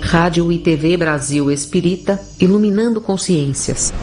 Rádio e TV Brasil Espírita, iluminando consciências.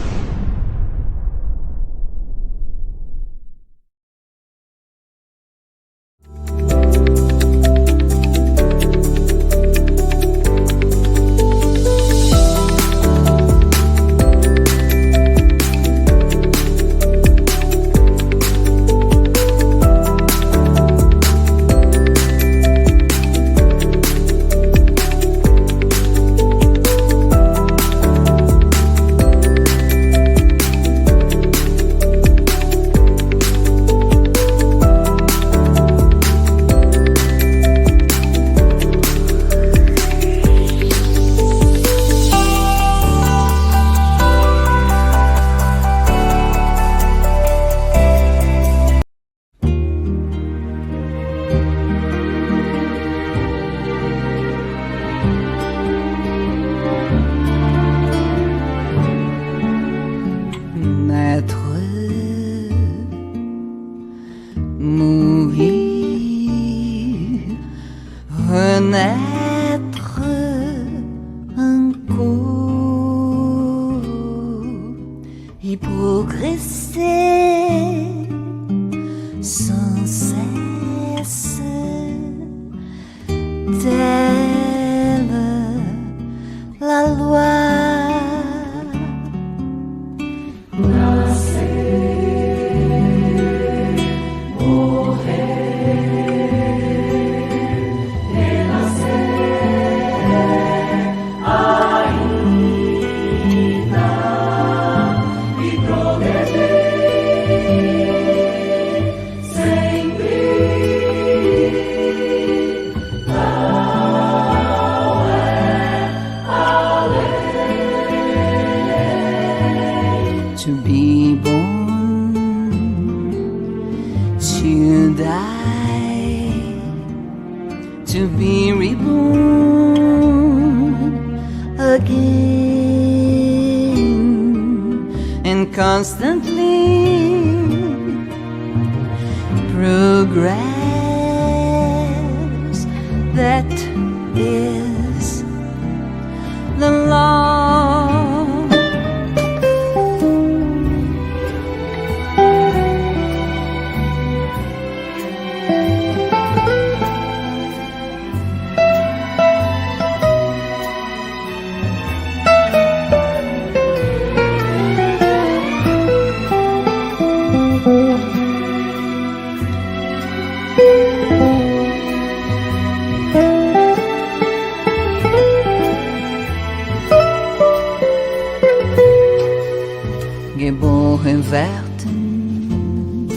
Geboren werden,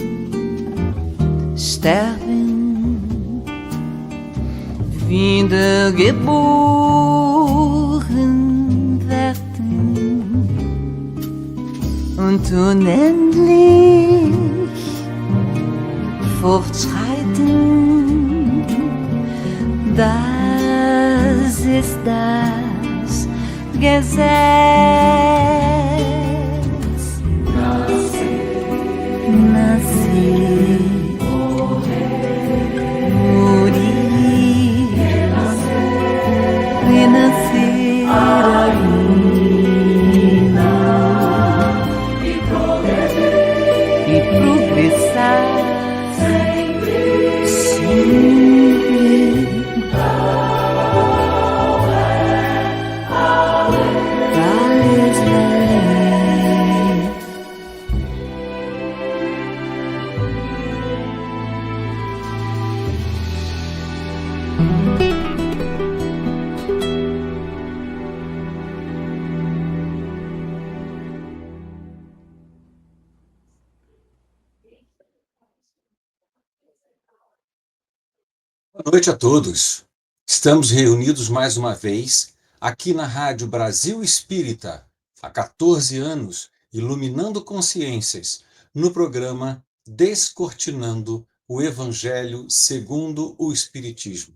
sterben, wiedergeboren werden und unendlich fortschreiten. Das ist das Gesetz. Nascer, morir, renascer ainda e progressar sempre. Boa noite a todos. Estamos reunidos mais uma vez aqui na Rádio Brasil Espírita, há 14 anos, iluminando consciências, no programa Descortinando o Evangelho segundo o Espiritismo.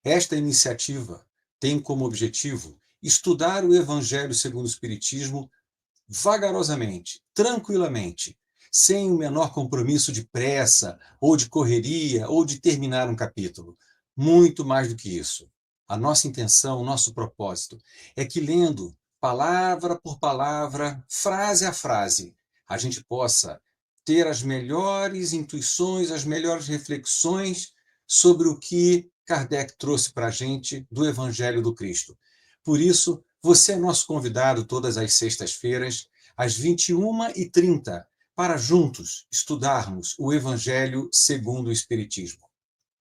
Esta iniciativa tem como objetivo estudar o Evangelho segundo o Espiritismo vagarosamente, tranquilamente, sem o menor compromisso de pressa, ou de correria, ou de terminar um capítulo. Muito mais do que isso. a nossa intenção, o nosso propósito é que, lendo palavra por palavra, frase a frase, a gente possa ter as melhores intuições, as melhores reflexões sobre o que Kardec trouxe para a gente do Evangelho do Cristo. Por isso, você é nosso convidado todas as sextas-feiras, às 21h30, para juntos estudarmos o Evangelho segundo o Espiritismo.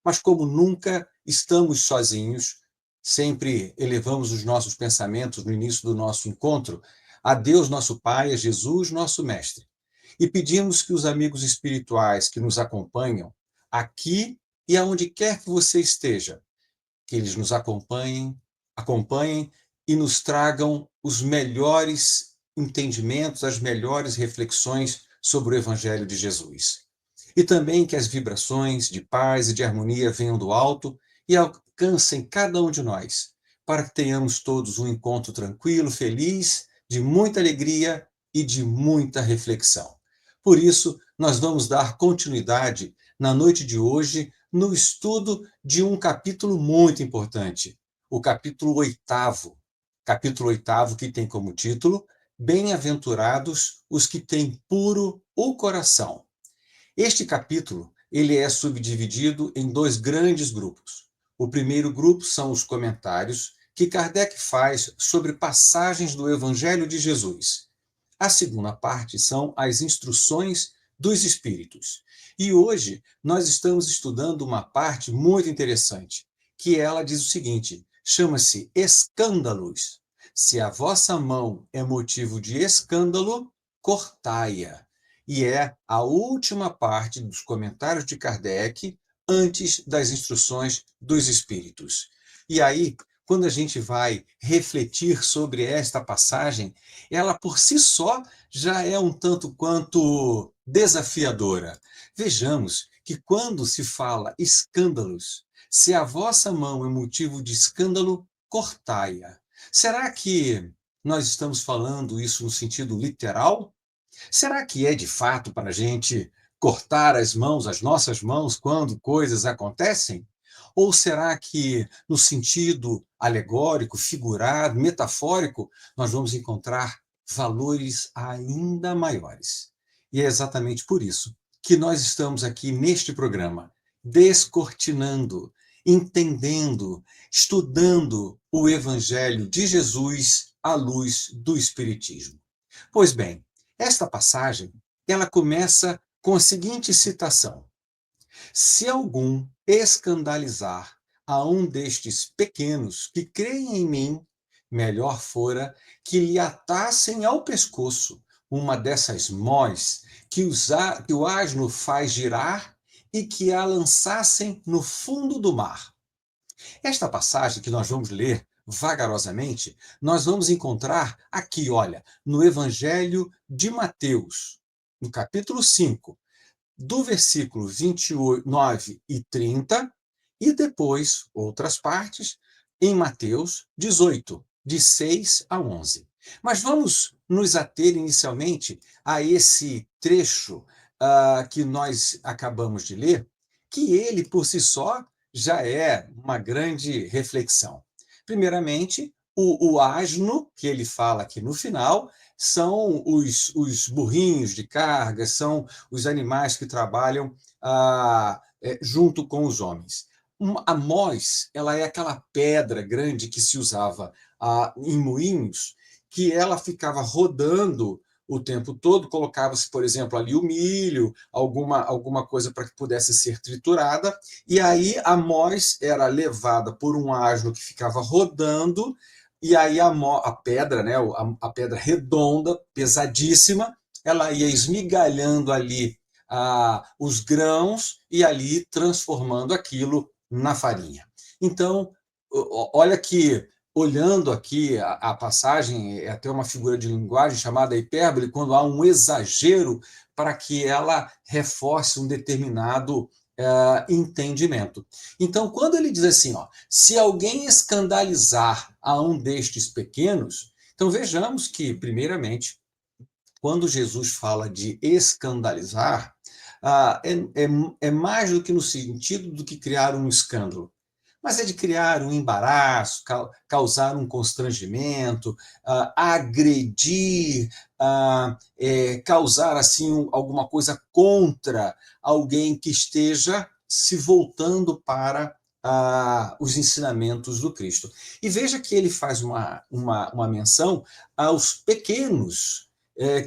Mas como nunca estamos sozinhos, sempre elevamos os nossos pensamentos no início do nosso encontro a Deus, nosso Pai, a Jesus, nosso Mestre. E pedimos que os amigos espirituais que nos acompanham aqui e aonde quer que você esteja, que eles nos acompanhem e nos tragam os melhores entendimentos, as melhores reflexões sobre o Evangelho de Jesus. E também que as vibrações de paz e de harmonia venham do alto e alcancem cada um de nós, para que tenhamos todos um encontro tranquilo, feliz, de muita alegria e de muita reflexão. Por isso, nós vamos dar continuidade na noite de hoje no estudo de um capítulo muito importante, o capítulo 8º. Capítulo 8º que tem como título Bem-aventurados os que têm puro o coração. Este capítulo ele é subdividido em dois grandes grupos. O primeiro grupo são os comentários que Kardec faz sobre passagens do Evangelho de Jesus. A segunda parte são as instruções dos Espíritos. E hoje nós estamos estudando uma parte muito interessante, que ela diz o seguinte, chama-se escândalos. Se a vossa mão é motivo de escândalo, cortai-a. E é a última parte dos comentários de Kardec antes das instruções dos Espíritos. E aí, quando a gente vai refletir sobre esta passagem, ela por si só já é um tanto quanto desafiadora. Vejamos que quando se fala escândalos, se a vossa mão é motivo de escândalo, cortai-a. Será que nós estamos falando isso no sentido literal? Será que é de fato para a gente cortar as mãos, as nossas mãos, quando coisas acontecem? Ou será que, no sentido alegórico, figurado, metafórico, nós vamos encontrar valores ainda maiores? E é exatamente por isso que nós estamos aqui neste programa, descortinando, entendendo, estudando o Evangelho de Jesus à luz do Espiritismo. Pois bem, esta passagem, ela começa com a seguinte citação: se algum escandalizar a um destes pequenos que creem em mim, melhor fora que lhe atassem ao pescoço uma dessas mós que o asno faz girar e que a lançassem no fundo do mar. Esta passagem que nós vamos ler vagarosamente, nós vamos encontrar aqui, olha, no Evangelho de Mateus, no capítulo 5, do versículo 29 e 30, e depois, outras partes, em Mateus 18, de 6 a 11. Mas vamos nos ater inicialmente a esse trecho que nós acabamos de ler, que ele, por si só, já é uma grande reflexão. Primeiramente, o asno, que ele fala aqui no final, são os burrinhos de carga, são os animais que trabalham junto com os homens. A mós, ela é aquela pedra grande que se usava em moinhos, que ela ficava rodando o tempo todo, colocava-se, por exemplo, ali o milho, alguma coisa para que pudesse ser triturada, e aí a mós era levada por um asno que ficava rodando, e aí a pedra, né, a pedra redonda, pesadíssima, ela ia esmigalhando ali os grãos e ali transformando aquilo na farinha. Então, olha que, olhando aqui a passagem, é até uma figura de linguagem chamada hipérbole, quando há um exagero para que ela reforce um determinado entendimento. Então, quando ele diz assim, ó, se alguém escandalizar a um destes pequenos, então vejamos que, primeiramente, quando Jesus fala de escandalizar, é mais do que no sentido do que criar um escândalo. mas é de criar um embaraço, causar um constrangimento, agredir, causar assim alguma coisa contra alguém que esteja se voltando para os ensinamentos do Cristo. E veja que ele faz uma menção aos pequenos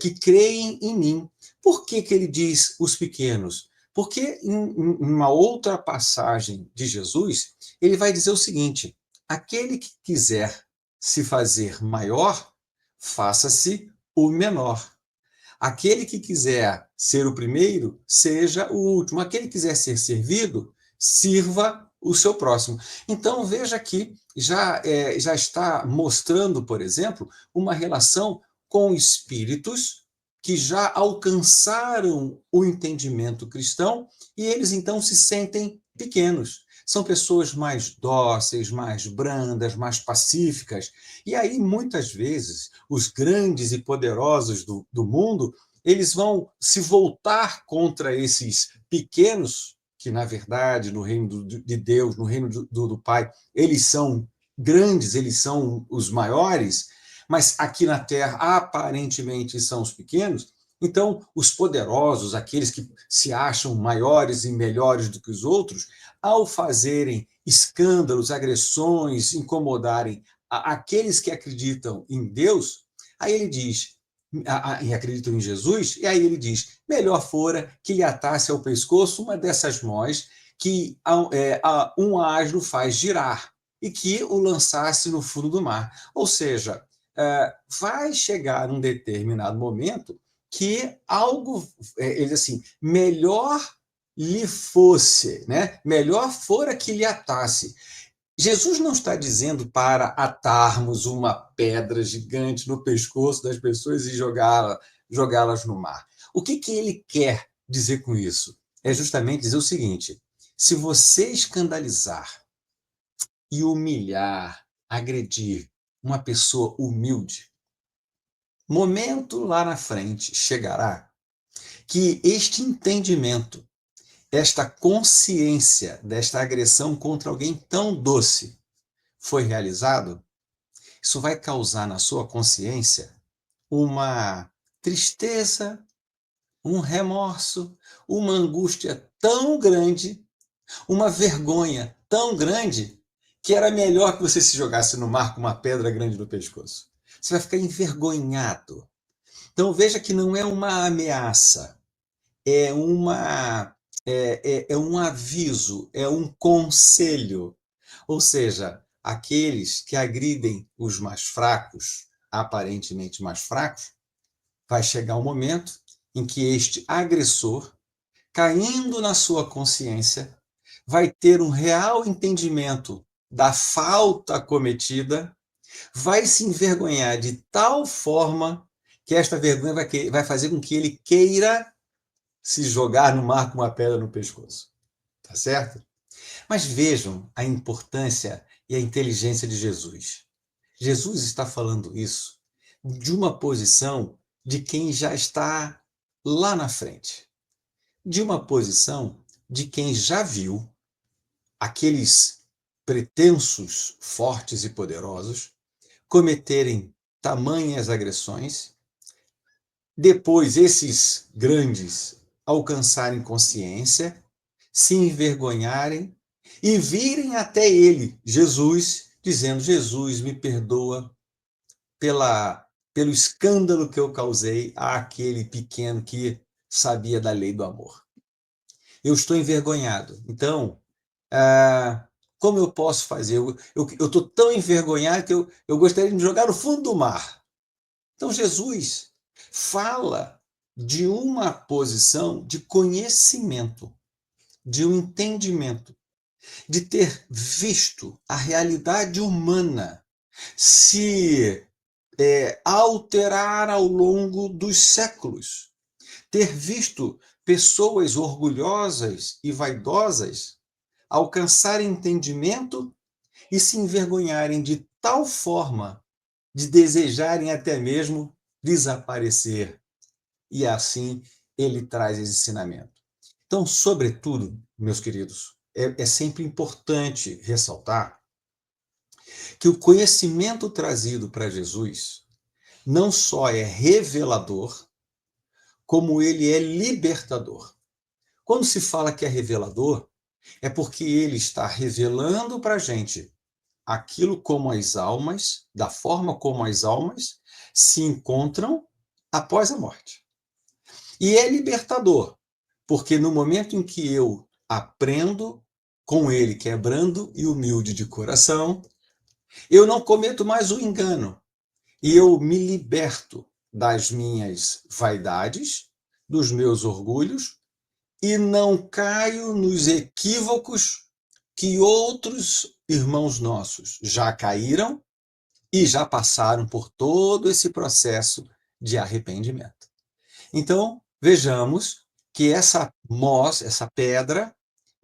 que creem em mim. Por que ele diz os pequenos? Porque em uma outra passagem de Jesus, ele vai dizer o seguinte: aquele que quiser se fazer maior, faça-se o menor. Aquele que quiser ser o primeiro, seja o último. Aquele que quiser ser servido, sirva o seu próximo. Então, veja que já está mostrando, por exemplo, uma relação com espíritos que já alcançaram o entendimento cristão e eles então se sentem pequenos. São pessoas mais dóceis, mais brandas, mais pacíficas. E aí, muitas vezes, os grandes e poderosos do mundo, eles vão se voltar contra esses pequenos, que, na verdade, no reino de Deus, no reino do Pai, eles são grandes, eles são os maiores, mas aqui na Terra, aparentemente, são os pequenos. Então, os poderosos, aqueles que se acham maiores e melhores do que os outros, ao fazerem escândalos, agressões, incomodarem aqueles que acreditam em Deus, aí ele diz, e acreditam em Jesus, e aí ele diz, melhor fora que lhe atasse ao pescoço uma dessas mós que um asno faz girar e que o lançasse no fundo do mar. Ou seja, vai chegar um determinado momento que algo, ele diz assim, melhor lhe fosse, né? Melhor fora que lhe atasse. Jesus não está dizendo para atarmos uma pedra gigante no pescoço das pessoas e jogá-las no mar. O que ele quer dizer com isso? É justamente dizer o seguinte: se você escandalizar e humilhar, agredir uma pessoa humilde, momento lá na frente chegará que este entendimento, esta consciência desta agressão contra alguém tão doce foi realizado, isso vai causar na sua consciência uma tristeza, um remorso, uma angústia tão grande, uma vergonha tão grande, que era melhor que você se jogasse no mar com uma pedra grande no pescoço. Você vai ficar envergonhado. Então veja que não é uma ameaça, é um aviso, é um conselho. Ou seja, aqueles que agridem os mais fracos, aparentemente mais fracos, vai chegar um momento em que este agressor, caindo na sua consciência, vai ter um real entendimento da falta cometida, vai se envergonhar de tal forma que esta vergonha vai fazer com que ele queira se jogar no mar com uma pedra no pescoço. Tá certo? Mas vejam a importância e a inteligência de Jesus. Jesus está falando isso de uma posição de quem já está lá na frente, de uma posição de quem já viu aqueles pretensos fortes e poderosos cometerem tamanhas agressões, depois esses grandes alcançarem consciência, se envergonharem e virem até ele, Jesus, dizendo: Jesus, me perdoa pelo escândalo que eu causei àquele pequeno que sabia da lei do amor. Eu estou envergonhado. Então, como eu posso fazer? Eu estou tão envergonhado que eu gostaria de me jogar no fundo do mar. Então, Jesus fala de uma posição de conhecimento, de um entendimento, de ter visto a realidade humana se alterar ao longo dos séculos, ter visto pessoas orgulhosas e vaidosas alcançarem entendimento e se envergonharem de tal forma de desejarem até mesmo desaparecer. E assim ele traz esse ensinamento. Então, sobretudo, meus queridos, é sempre importante ressaltar que o conhecimento trazido para Jesus não só é revelador, como ele é libertador. Quando se fala que é revelador, é porque ele está revelando para a gente aquilo como as almas, da forma como as almas se encontram após a morte. E é libertador, porque no momento em que eu aprendo com ele, quebrando e humilde de coração, eu não cometo mais o engano e eu me liberto das minhas vaidades, dos meus orgulhos e não caio nos equívocos que outros irmãos nossos já caíram e já passaram por todo esse processo de arrependimento. Então, vejamos que essa pedra,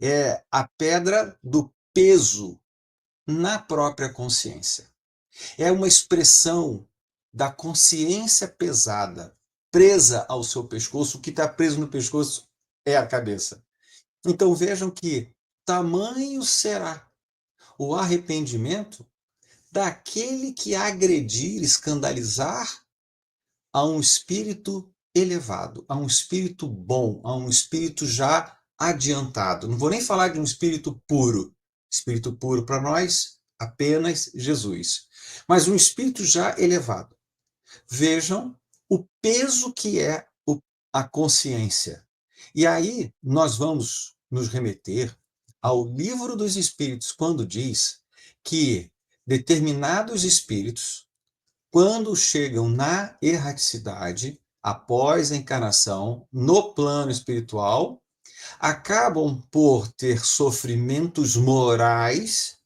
é a pedra do peso na própria consciência. É uma expressão da consciência pesada, presa ao seu pescoço. O que está preso no pescoço é a cabeça. Então vejam que tamanho será o arrependimento daquele que agredir, escandalizar a um espírito elevado, a um espírito bom, a um espírito já adiantado. Não vou nem falar de um espírito puro. Espírito puro para nós, apenas Jesus. Mas um espírito já elevado. Vejam o peso que é a consciência. E aí nós vamos nos remeter ao Livro dos Espíritos, quando diz que determinados espíritos, quando chegam na erraticidade, após a encarnação, no plano espiritual, acabam por ter sofrimentos morais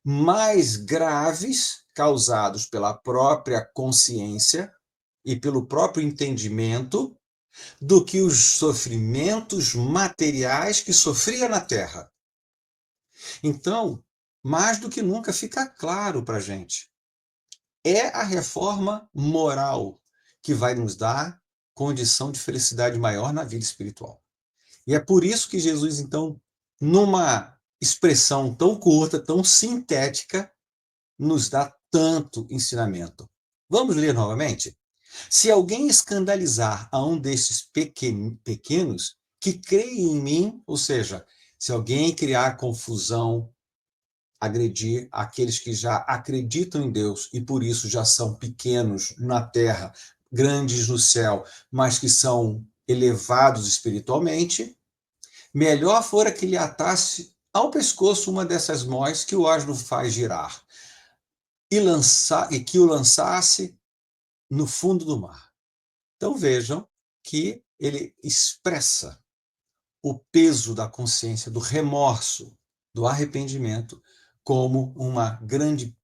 mais graves, causados pela própria consciência e pelo próprio entendimento, do que os sofrimentos materiais que sofria na Terra. Então, mais do que nunca fica claro para a gente. É a reforma moral que vai nos dar condição de felicidade maior na vida espiritual. E é por isso que Jesus, então, numa expressão tão curta, tão sintética, nos dá tanto ensinamento. Vamos ler novamente? Se alguém escandalizar a um desses pequenos que creem em mim, ou seja, se alguém criar confusão, agredir aqueles que já acreditam em Deus e por isso já são pequenos na terra, grandes no céu, mas que são elevados espiritualmente, melhor fora que lhe atasse ao pescoço uma dessas mós que o asno faz girar e que o lançasse no fundo do mar. Então vejam que ele expressa o peso da consciência, do remorso, do arrependimento, como uma grande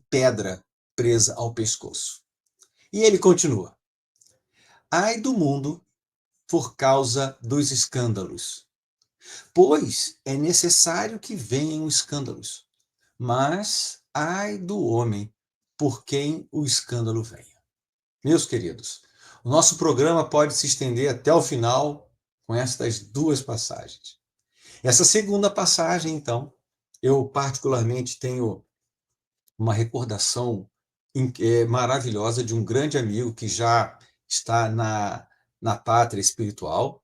pedra presa ao pescoço. E ele continua: ai do mundo por causa dos escândalos, pois é necessário que venham escândalos, mas ai do homem por quem o escândalo venha. Meus queridos, o nosso programa pode se estender até o final com estas duas passagens. Essa segunda passagem, então, eu particularmente tenho uma recordação maravilhosa de um grande amigo que já está na pátria espiritual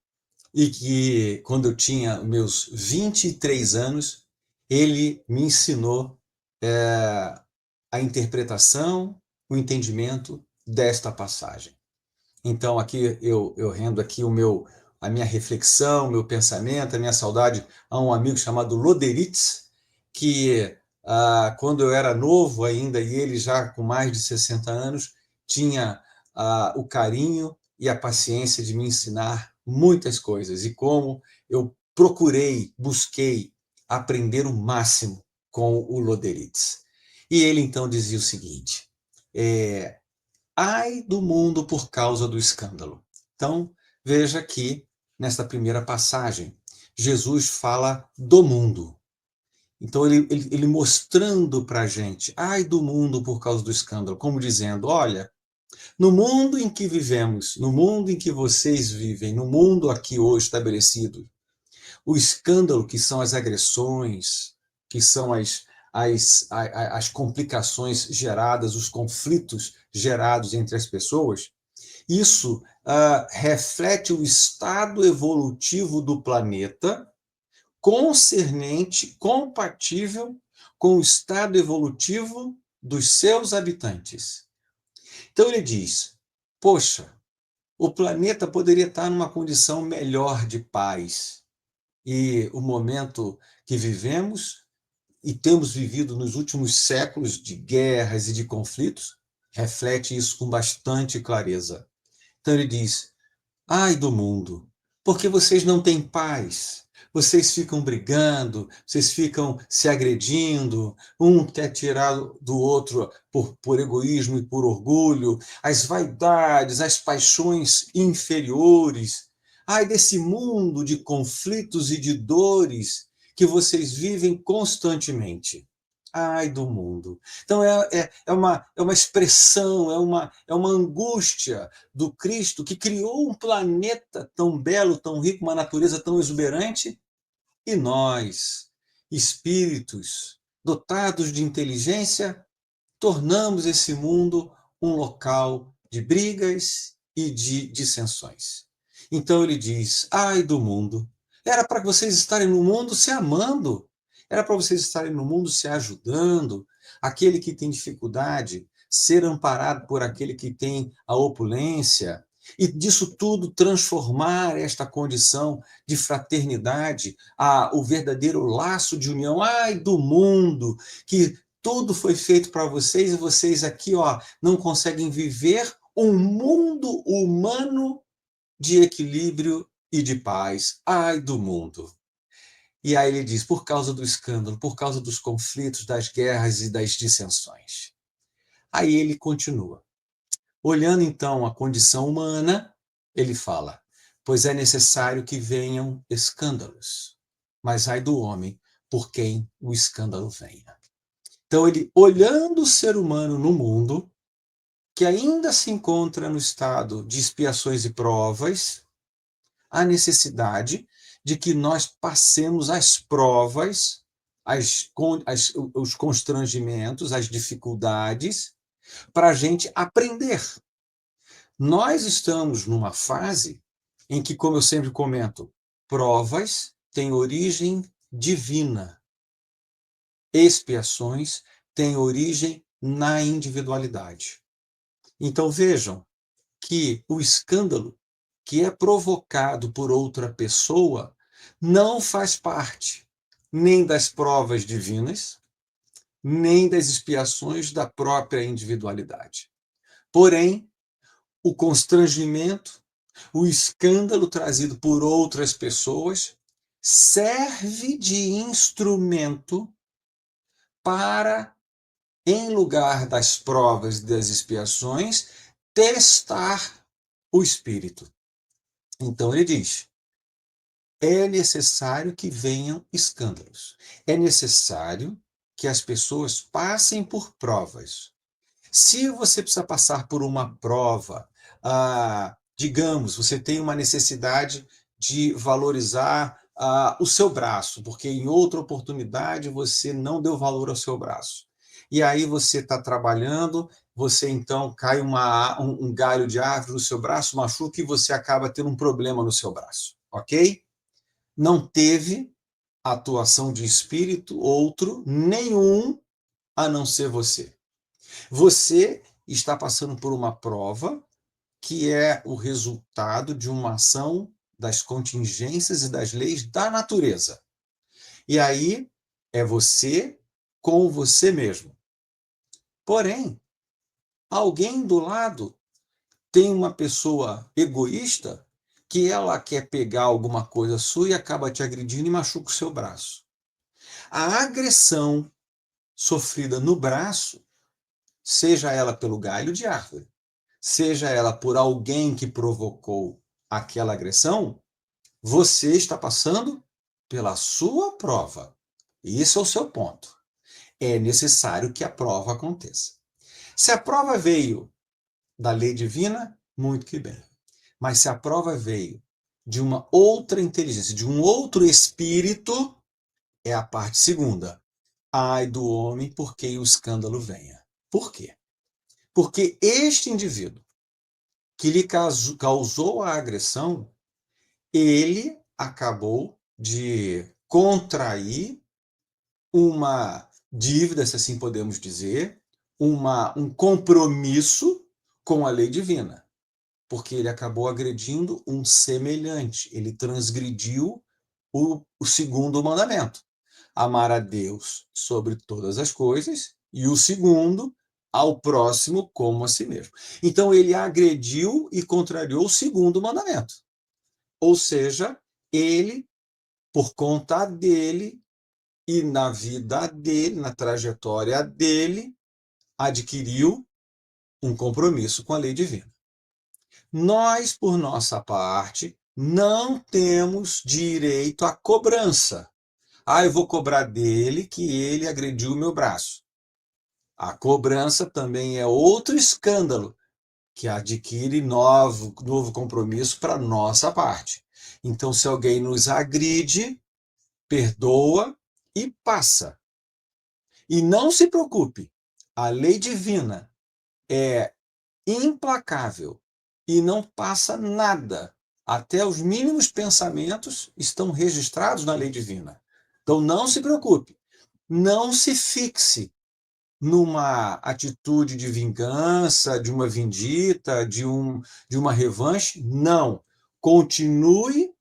e que, quando eu tinha meus 23 anos, ele me ensinou a interpretação, o entendimento desta passagem. Então, aqui eu rendo aqui a minha reflexão, meu pensamento, a minha saudade a um amigo chamado Loderitz, que quando eu era novo ainda, e ele já com mais de 60 anos, tinha o carinho e a paciência de me ensinar muitas coisas, e como eu busquei aprender o máximo com o Loderitz. E ele então dizia o seguinte: ai do mundo por causa do escândalo. Então, veja que, nesta primeira passagem, Jesus fala do mundo. Então, ele mostrando para a gente, ai do mundo por causa do escândalo, como dizendo, olha, no mundo em que vivemos, no mundo em que vocês vivem, no mundo aqui hoje estabelecido, o escândalo, que são as agressões, que são as complicações geradas, os conflitos gerados entre as pessoas, isso reflete o estado evolutivo do planeta concernente, compatível com o estado evolutivo dos seus habitantes. Então ele diz, poxa, o planeta poderia estar numa condição melhor de paz. E o momento que vivemos e temos vivido nos últimos séculos de guerras e de conflitos reflete isso com bastante clareza. Então ele diz, ai do mundo, porque vocês não têm paz. Vocês ficam brigando, vocês ficam se agredindo, um quer tirar do outro por egoísmo e por orgulho, as vaidades, as paixões inferiores. Ai desse mundo de conflitos e de dores que vocês vivem constantemente. Ai do mundo. Então é uma expressão, é uma angústia do Cristo que criou um planeta tão belo, tão rico, uma natureza tão exuberante, e nós, espíritos dotados de inteligência, tornamos esse mundo um local de brigas e de dissensões. Então ele diz, ai do mundo, era para vocês estarem no mundo se amando, era para vocês estarem no mundo se ajudando, aquele que tem dificuldade, ser amparado por aquele que tem a opulência, e disso tudo transformar esta condição de fraternidade, o verdadeiro laço de união. Ai do mundo, que tudo foi feito para vocês e vocês aqui não conseguem viver um mundo humano de equilíbrio e de paz. Ai do mundo. E aí ele diz, por causa do escândalo, por causa dos conflitos, das guerras e das dissensões. Aí ele continua. Olhando então a condição humana, ele fala, pois é necessário que venham escândalos, mas ai do homem por quem o escândalo venha. Então ele, olhando o ser humano no mundo, que ainda se encontra no estado de expiações e provas, a necessidade de que nós passemos as provas, os constrangimentos, as dificuldades, para a gente aprender. Nós estamos numa fase em que, como eu sempre comento, provas têm origem divina, expiações têm origem na individualidade. Então vejam que o escândalo que é provocado por outra pessoa não faz parte nem das provas divinas, nem das expiações da própria individualidade. Porém, o constrangimento, o escândalo trazido por outras pessoas serve de instrumento para, em lugar das provas e das expiações, testar o espírito. Então ele diz, é necessário que venham escândalos. É necessário que as pessoas passem por provas. Se você precisa passar por uma prova, digamos, você tem uma necessidade de valorizar o seu braço, porque em outra oportunidade você não deu valor ao seu braço. E aí você está trabalhando, você então cai um galho de árvore no seu braço, machuca e você acaba tendo um problema no seu braço, ok? Não teve atuação de espírito outro, nenhum, a não ser você. Você está passando por uma prova que é o resultado de uma ação das contingências e das leis da natureza. E aí é você com você mesmo. Porém, alguém do lado tem uma pessoa egoísta que ela quer pegar alguma coisa sua e acaba te agredindo e machuca o seu braço. A agressão sofrida no braço, seja ela pelo galho de árvore, seja ela por alguém que provocou aquela agressão, você está passando pela sua prova. Isso é o seu ponto. É necessário que a prova aconteça. Se a prova veio da lei divina, muito que bem. Mas se a prova veio de uma outra inteligência, de um outro espírito, é a parte segunda. Ai do homem por quem o escândalo venha. Por quê? Porque este indivíduo que lhe causou a agressão, ele acabou de contrair uma dívida, se assim podemos dizer, um compromisso com a lei divina, porque ele acabou agredindo um semelhante, ele transgrediu o segundo mandamento, amar a Deus sobre todas as coisas, e o segundo, ao próximo como a si mesmo. Então ele agrediu e contrariou o segundo mandamento. Ou seja, ele, por conta dele e na vida dele, na trajetória dele, adquiriu um compromisso com a lei divina. Nós, por nossa parte, não temos direito à cobrança. Eu vou cobrar dele que ele agrediu o meu braço. A cobrança também é outro escândalo que adquire novo compromisso para nossa parte. Então, se alguém nos agride, perdoa e passa. E não se preocupe, a lei divina é implacável e não passa nada. Até os mínimos pensamentos estão registrados na lei divina. Então não se preocupe, não se fixe numa atitude de vingança, de uma vindita, de uma revanche. Não. Continue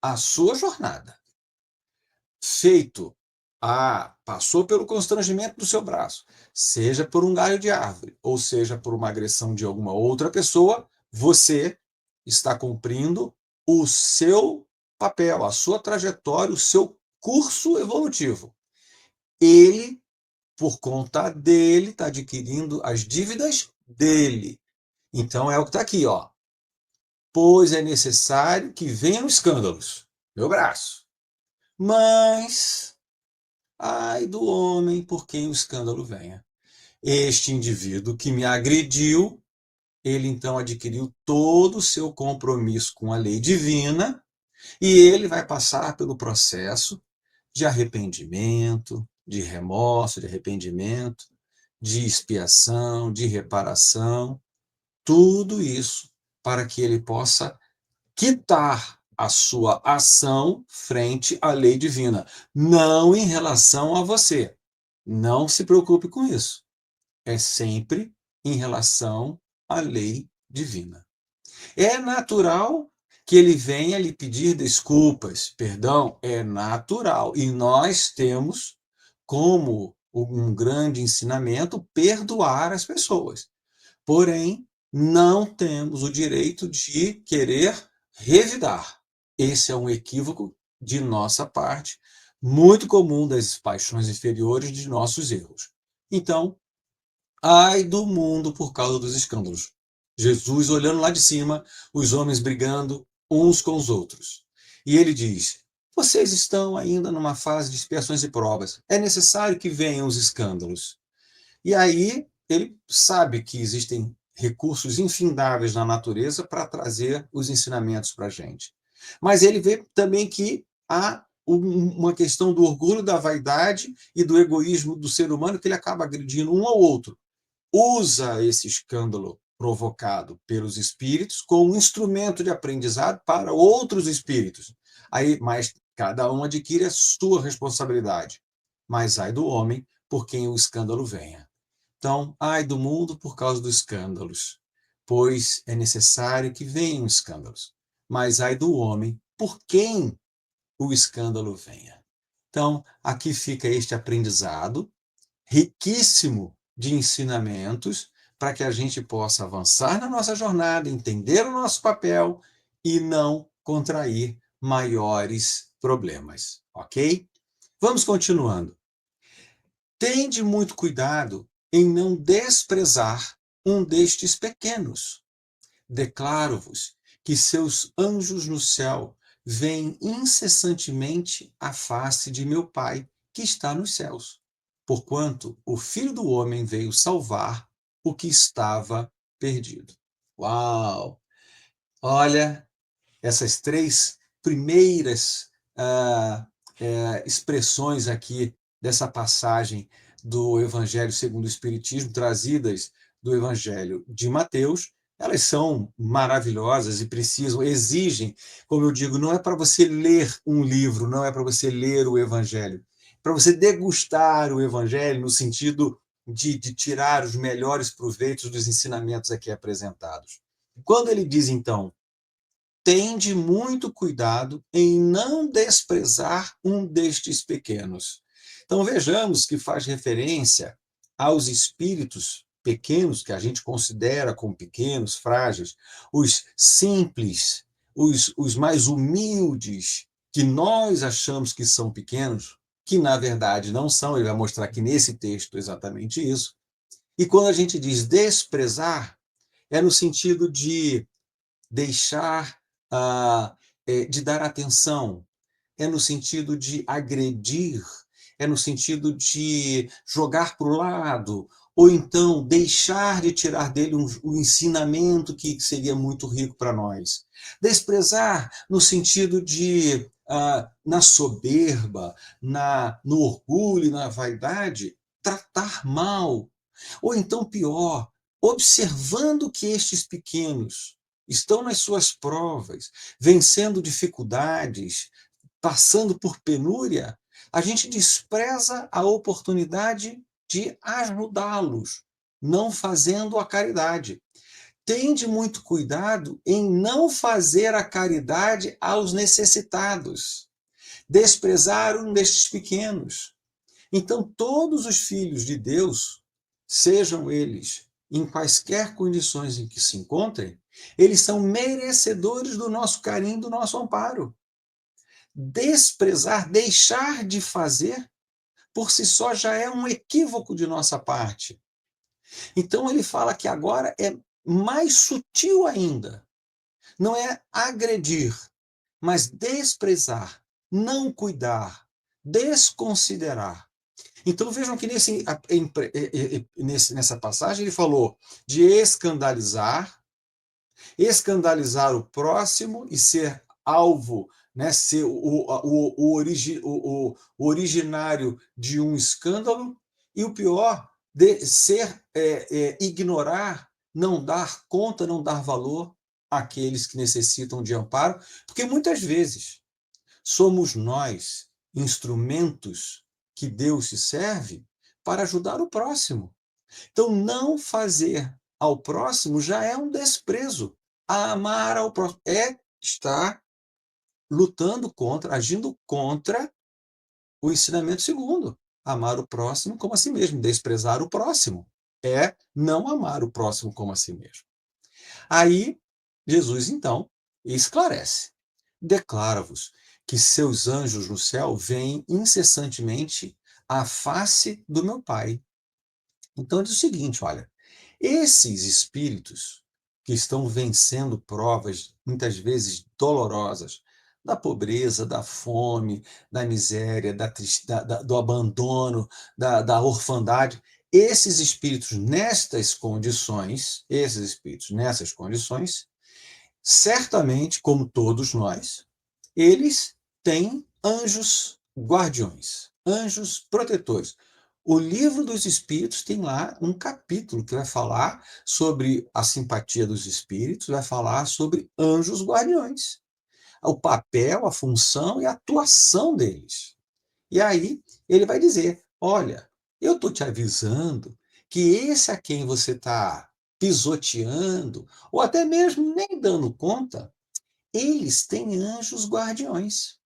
a sua jornada. Passou pelo constrangimento do seu braço, seja por um galho de árvore, ou seja por uma agressão de alguma outra pessoa, você está cumprindo o seu papel, a sua trajetória, o seu curso evolutivo. Ele, por conta dele, está adquirindo as dívidas dele. Então é o que está aqui, ó. Pois é necessário que venham escândalos. Meu braço. Mas ai do homem por quem o escândalo venha. Este indivíduo que me agrediu, ele então adquiriu todo o seu compromisso com a lei divina e ele vai passar pelo processo de arrependimento, de remorso, de arrependimento, de expiação, de reparação, tudo isso para que ele possa quitar a sua ação frente à lei divina, não em relação a você. Não se preocupe com isso. É sempre em relação à lei divina. É natural que ele venha lhe pedir desculpas, perdão, é natural. E nós temos como um grande ensinamento perdoar as pessoas. Porém, não temos o direito de querer revidar. Esse é um equívoco de nossa parte, muito comum das paixões inferiores de nossos erros. Então, ai do mundo por causa dos escândalos. Jesus olhando lá de cima, os homens brigando uns com os outros. E ele diz: vocês estão ainda numa fase de expiações e provas. É necessário que venham os escândalos. E aí ele sabe que existem recursos infindáveis na natureza para trazer os ensinamentos para a gente. Mas ele vê também que há uma questão do orgulho, da vaidade e do egoísmo do ser humano que ele acaba agredindo um ao outro. Usa esse escândalo provocado pelos espíritos como um instrumento de aprendizado para outros espíritos. Mas cada um adquire a sua responsabilidade. Mas ai do homem por quem o escândalo venha. Então, ai do mundo por causa dos escândalos, pois é necessário que venham escândalos. Mas ai do homem por quem o escândalo venha. Então, aqui fica este aprendizado riquíssimo de ensinamentos para que a gente possa avançar na nossa jornada, entender o nosso papel e não contrair maiores problemas, ok? Vamos continuando. Tende muito cuidado em não desprezar um destes pequenos. Declaro-vos que seus anjos no céu veem incessantemente a face de meu Pai que está nos céus, porquanto o Filho do Homem veio salvar o que estava perdido. Uau! Olha, essas três primeiras expressões aqui dessa passagem do Evangelho segundo o Espiritismo, trazidas do Evangelho de Mateus, elas são maravilhosas e exigem, como eu digo, não é para você ler um livro, não é para você ler o Evangelho, é para você degustar o Evangelho no sentido de tirar os melhores proveitos dos ensinamentos aqui apresentados. Quando ele diz, então, tende muito cuidado em não desprezar um destes pequenos. Então vejamos que faz referência aos espíritos pequenos, que a gente considera como pequenos, frágeis, os simples, os mais humildes, que nós achamos que são pequenos, que na verdade não são. Ele vai mostrar aqui nesse texto exatamente isso. E quando a gente diz desprezar, é no sentido de deixar, de dar atenção, é no sentido de agredir, é no sentido de jogar para o lado, ou então deixar de tirar dele um ensinamento que seria muito rico para nós. Desprezar no sentido de, na soberba, no orgulho, na vaidade, tratar mal. Ou então, pior, observando que estes pequenos estão nas suas provas, vencendo dificuldades, passando por penúria, a gente despreza a oportunidade de ajudá-los, não fazendo a caridade. Tende muito cuidado em não fazer a caridade aos necessitados, desprezar um destes pequenos. Então, todos os filhos de Deus, sejam eles em quaisquer condições em que se encontrem, eles são merecedores do nosso carinho, do nosso amparo. Desprezar, deixar de fazer, por si só já é um equívoco de nossa parte. Então ele fala que agora é mais sutil ainda. Não é agredir, mas desprezar, não cuidar, desconsiderar. Então vejam que nessa passagem ele falou de escandalizar o próximo e ser alvo, né, ser o originário de um escândalo, e o pior, de ser ignorar, não dar conta, não dar valor àqueles que necessitam de amparo, porque muitas vezes somos nós instrumentos que Deus se serve para ajudar o próximo. Então, não fazer ao próximo já é um desprezo. Amar ao próximo é estar lutando contra, agindo contra o ensinamento segundo. Amar o próximo como a si mesmo, desprezar o próximo. É não amar o próximo como a si mesmo. Aí, Jesus, então, esclarece. Declara-vos que seus anjos no céu veem incessantemente a face do meu Pai. Então, diz o seguinte, olha, esses espíritos que estão vencendo provas, muitas vezes dolorosas, da pobreza, da fome, da miséria, do abandono, da orfandade, esses espíritos nessas condições, certamente, como todos nós, eles têm anjos guardiões, anjos protetores. O Livro dos Espíritos tem lá um capítulo que vai falar sobre a simpatia dos espíritos, vai falar sobre anjos guardiões, o papel, a função e a atuação deles. E aí ele vai dizer, olha, eu estou te avisando que esse a quem você está pisoteando, ou até mesmo nem dando conta, eles têm anjos guardiões.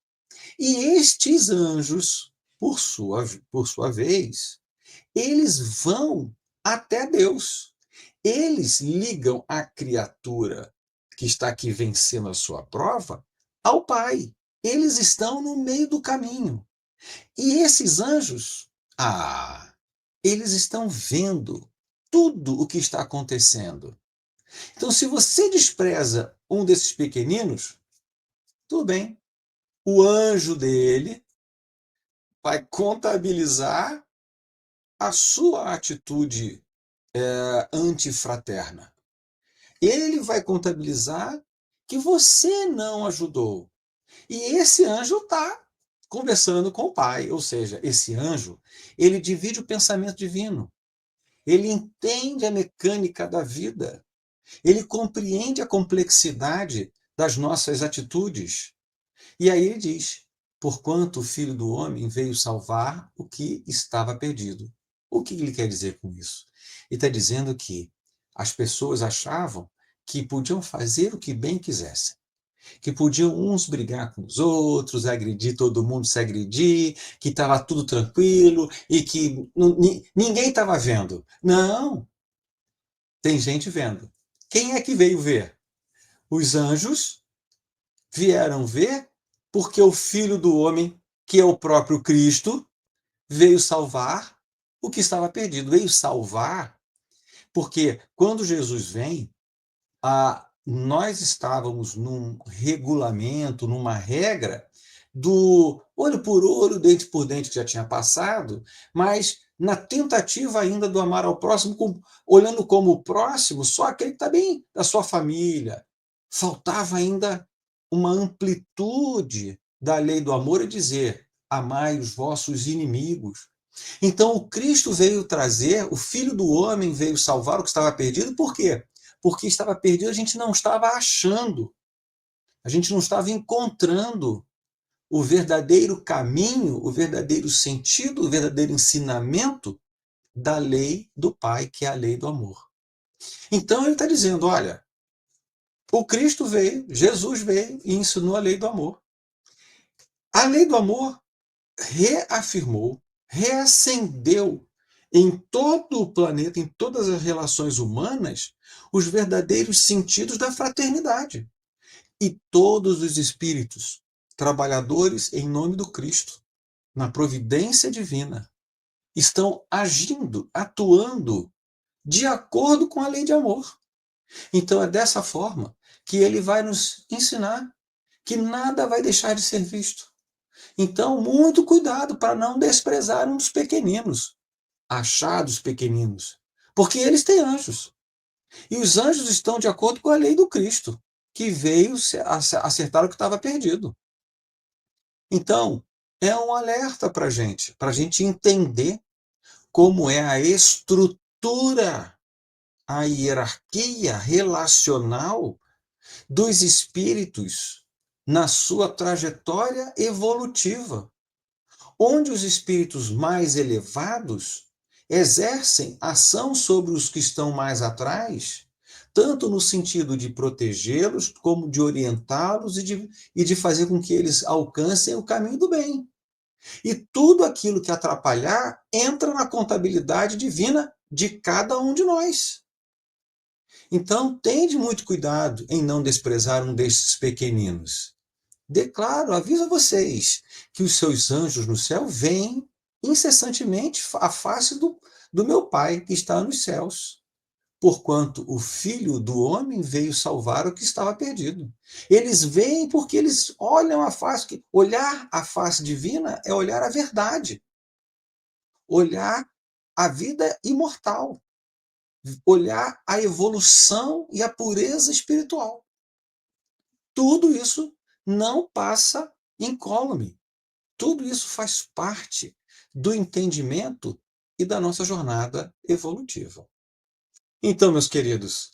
E estes anjos, por sua vez, eles vão até Deus. Eles ligam a criatura que está aqui vencendo a sua prova ao Pai. Eles estão no meio do caminho. E esses anjos, eles estão vendo tudo o que está acontecendo. Então, se você despreza um desses pequeninos, tudo bem. O anjo dele vai contabilizar a sua atitude antifraterna. Ele vai contabilizar que você não ajudou. E esse anjo está conversando com o Pai, ou seja, esse anjo, ele divide o pensamento divino, ele entende a mecânica da vida, ele compreende a complexidade das nossas atitudes. E aí ele diz: porquanto o Filho do Homem veio salvar o que estava perdido. O que ele quer dizer com isso? Ele está dizendo que as pessoas achavam que podiam fazer o que bem quisessem, que podiam uns brigar com os outros, agredir todo mundo, se agredir, que estava tudo tranquilo e que ninguém estava vendo. Não, tem gente vendo. Quem é que veio ver? Os anjos vieram ver porque o Filho do Homem, que é o próprio Cristo, veio salvar o que estava perdido. Veio salvar porque quando Jesus vem, nós estávamos num regulamento, numa regra do olho por olho, dente por dente, que já tinha passado, mas na tentativa ainda do amar ao próximo, olhando como o próximo só aquele que está bem da sua família. Faltava ainda uma amplitude da lei do amor e dizer: amai os vossos inimigos. Então o Cristo veio trazer, o Filho do Homem veio salvar o que estava perdido, por quê? Porque estava perdido, a gente não estava achando, a gente não estava encontrando o verdadeiro caminho, o verdadeiro sentido, o verdadeiro ensinamento da lei do Pai, que é a lei do amor. Então ele está dizendo: olha, o Cristo veio, Jesus veio e ensinou a lei do amor. A lei do amor reafirmou, reacendeu em todo o planeta, em todas as relações humanas, os verdadeiros sentidos da fraternidade. E todos os espíritos trabalhadores em nome do Cristo, na providência divina, estão agindo, atuando de acordo com a lei de amor. Então é dessa forma que ele vai nos ensinar que nada vai deixar de ser visto. Então, muito cuidado para não desprezar uns pequeninos, achados pequeninos, porque eles têm anjos. E os anjos estão de acordo com a lei do Cristo, que veio acertar o que estava perdido. Então, é um alerta para a gente entender como é a estrutura, a hierarquia relacional dos espíritos na sua trajetória evolutiva, onde os espíritos mais elevados exercem ação sobre os que estão mais atrás, tanto no sentido de protegê-los, como de orientá-los e de fazer com que eles alcancem o caminho do bem. E tudo aquilo que atrapalhar entra na contabilidade divina de cada um de nós. Então, tende muito cuidado em não desprezar um destes pequeninos. Declaro, aviso a vocês, que os seus anjos no céu veem incessantemente a face do meu Pai que está nos céus, porquanto o Filho do Homem veio salvar o que estava perdido. Eles veem porque eles olham a face. Olhar a face divina é olhar a verdade, olhar a vida imortal, olhar a evolução e a pureza espiritual. Tudo isso não passa incólume. Tudo isso faz parte do entendimento e da nossa jornada evolutiva. Então, meus queridos,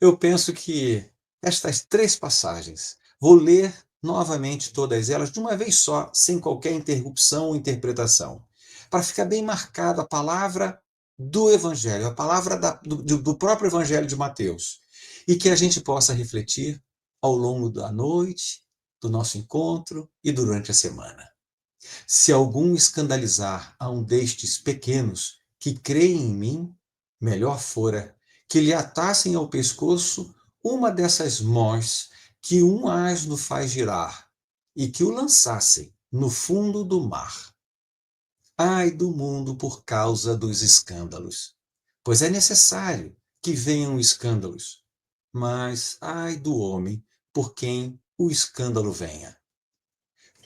eu penso que estas 3 passagens, vou ler novamente todas elas de uma vez só, sem qualquer interrupção ou interpretação, para ficar bem marcada a palavra do Evangelho, a palavra do próprio Evangelho de Mateus, e que a gente possa refletir ao longo da noite, do nosso encontro e durante a semana. Se algum escandalizar a um destes pequenos que creem em mim, melhor fora que lhe atassem ao pescoço uma dessas mós que um asno faz girar e que o lançassem no fundo do mar. Ai do mundo por causa dos escândalos, pois é necessário que venham escândalos, mas ai do homem por quem o escândalo venha.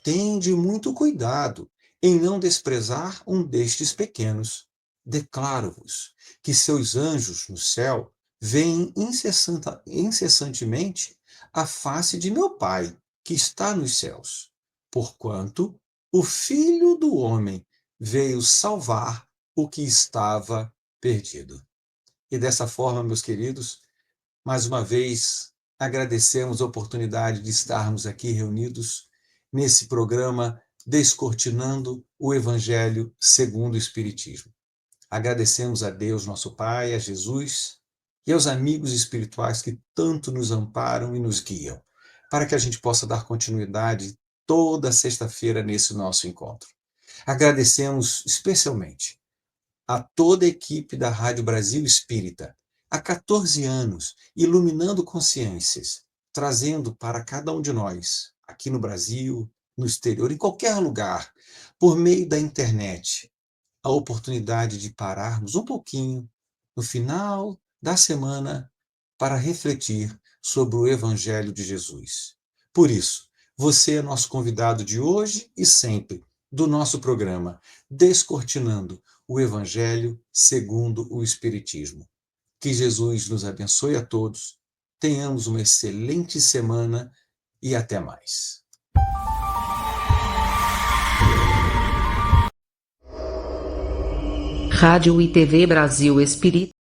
Tende muito cuidado em não desprezar um destes pequenos. Declaro-vos que seus anjos no céu veem incessantemente a face de meu Pai, que está nos céus, porquanto o Filho do Homem veio salvar o que estava perdido. E dessa forma, meus queridos, mais uma vez agradecemos a oportunidade de estarmos aqui reunidos nesse programa Descortinando o Evangelho segundo o Espiritismo. Agradecemos a Deus, nosso Pai, a Jesus e aos amigos espirituais que tanto nos amparam e nos guiam, para que a gente possa dar continuidade toda sexta-feira nesse nosso encontro. Agradecemos especialmente a toda a equipe da Rádio Brasil Espírita, há 14 anos, iluminando consciências, trazendo para cada um de nós, aqui no Brasil, no exterior, em qualquer lugar, por meio da internet, a oportunidade de pararmos um pouquinho no final da semana para refletir sobre o Evangelho de Jesus. Por isso, você é nosso convidado de hoje e sempre do nosso programa Descortinando o Evangelho segundo o Espiritismo. Que Jesus nos abençoe a todos, tenhamos uma excelente semana e até mais. Rádio e TV Brasil Espírita.